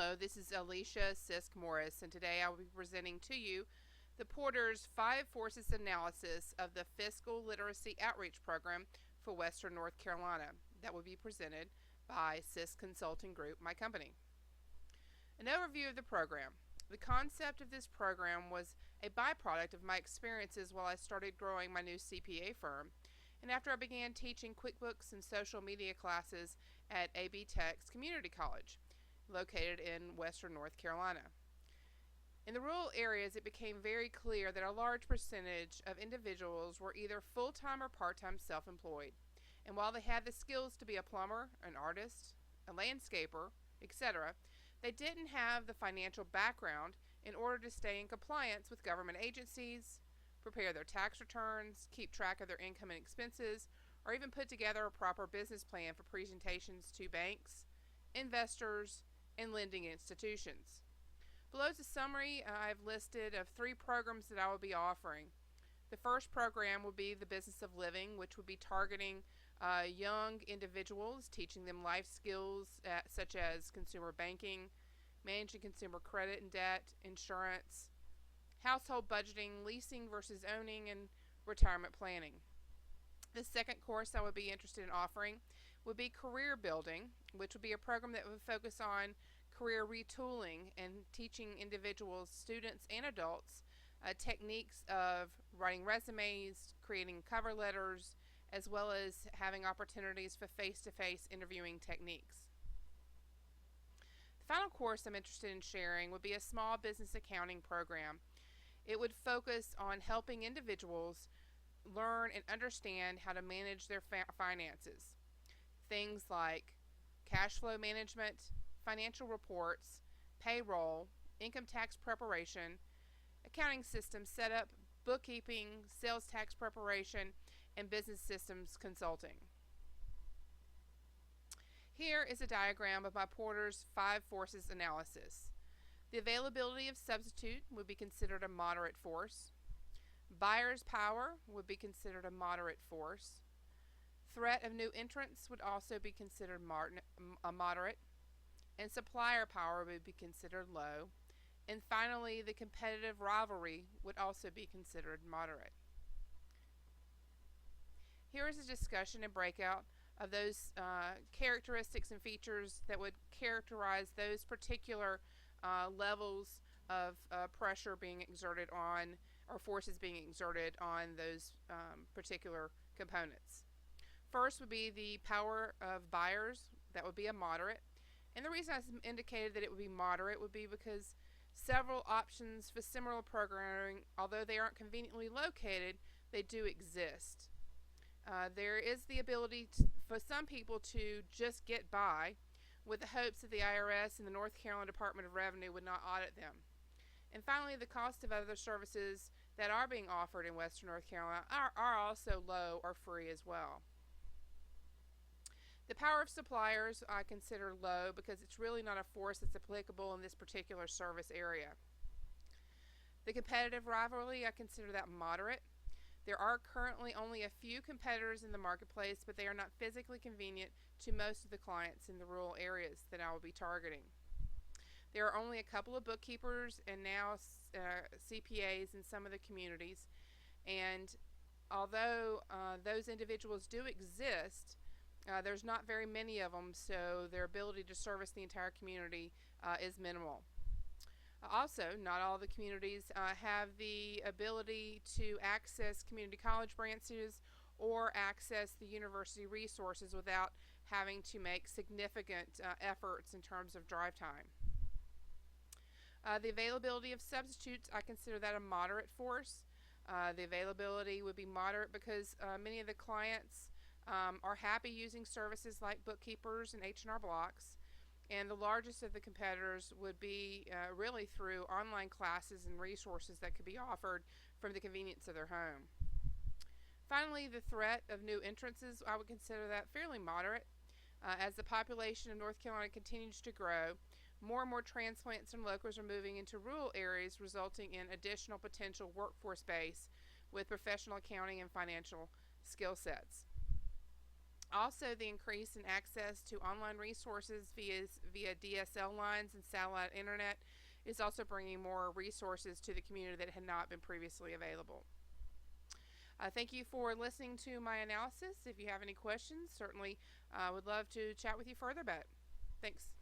Hello, this is Alicia Sisk-Morris, and today I will be presenting to you the Porter's 5 Forces analysis of the Fiscal Literacy Outreach Program for Western North Carolina that will be presented by Sisk Consulting Group, my company. An overview of the program. The concept of this program was a byproduct of my experiences while I started growing my new CPA firm, and after I began teaching QuickBooks and social media classes at AB Tech's Community College, located in Western North Carolina. In the rural areas, it became very clear that a large percentage of individuals were either full-time or part-time self-employed, and while they had the skills to be a plumber, an artist, a landscaper, etc., they didn't have the financial background in order to stay in compliance with government agencies, prepare their tax returns, keep track of their income and expenses, or even put together a proper business plan for presentations to banks, investors, and lending institutions. Below is a summary I've listed of 3 programs that I will be offering. The first program will be the Business of Living, which would be targeting young individuals, teaching them life skills such as consumer banking, managing consumer credit and debt, insurance, household budgeting, leasing versus owning, and retirement planning. The second course I would be interested in offering would be Career Building, which would be a program that would focus on career retooling and teaching individuals, students, and adults techniques of writing resumes, creating cover letters, as well as having opportunities for face-to-face interviewing techniques. The final course I'm interested in sharing would be a small business accounting program. It would focus on helping individuals learn and understand how to manage their finances. Things like cash flow management, financial reports, payroll, income tax preparation, accounting system setup, bookkeeping, sales tax preparation, and business systems consulting. Here is a diagram of my Porter's 5 forces analysis. The availability of substitute would be considered a moderate force. Buyer's power would be considered a moderate force. Threat of new entrants would also be considered a moderate. And supplier power would be considered low. And finally, the competitive rivalry would also be considered moderate. Here is a discussion and breakout of those characteristics and features that would characterize those particular levels of pressure being exerted on, or forces being exerted on those particular components. First would be the power of buyers. That would be a moderate. And the reason I indicated that it would be moderate would be because several options for similar programming, although they aren't conveniently located, they do exist. There is the ability for some people to just get by with the hopes that the IRS and the North Carolina Department of Revenue would not audit them. And finally, the cost of other services that are being offered in Western North Carolina are also low or free as well. The power of suppliers I consider low because it's really not a force that's applicable in this particular service area. The competitive rivalry, I consider that moderate. There are currently only a few competitors in the marketplace, but they are not physically convenient to most of the clients in the rural areas that I will be targeting. There are only a couple of bookkeepers and now CPAs in some of the communities, and although those individuals do exist, there's not very many of them, so their ability to service the entire community is minimal. Also, not all the communities have the ability to access community college branches or access the university resources without having to make significant efforts in terms of drive time. The availability of substitutes, I consider that a moderate force. The availability would be moderate because many of the clients are happy using services like bookkeepers and H&R Blocks. And the largest of the competitors would be really through online classes and resources that could be offered from the convenience of their home. Finally, the threat of new entrances, I would consider that fairly moderate. As the population of North Carolina continues to grow, more and more transplants and locals are moving into rural areas, resulting in additional potential workforce base with professional accounting and financial skill sets. Also, the increase in access to online resources via DSL lines and satellite internet is also bringing more resources to the community that had not been previously available. Thank you for listening to my analysis. If you have any questions, certainly would love to chat with you further about it. Thanks.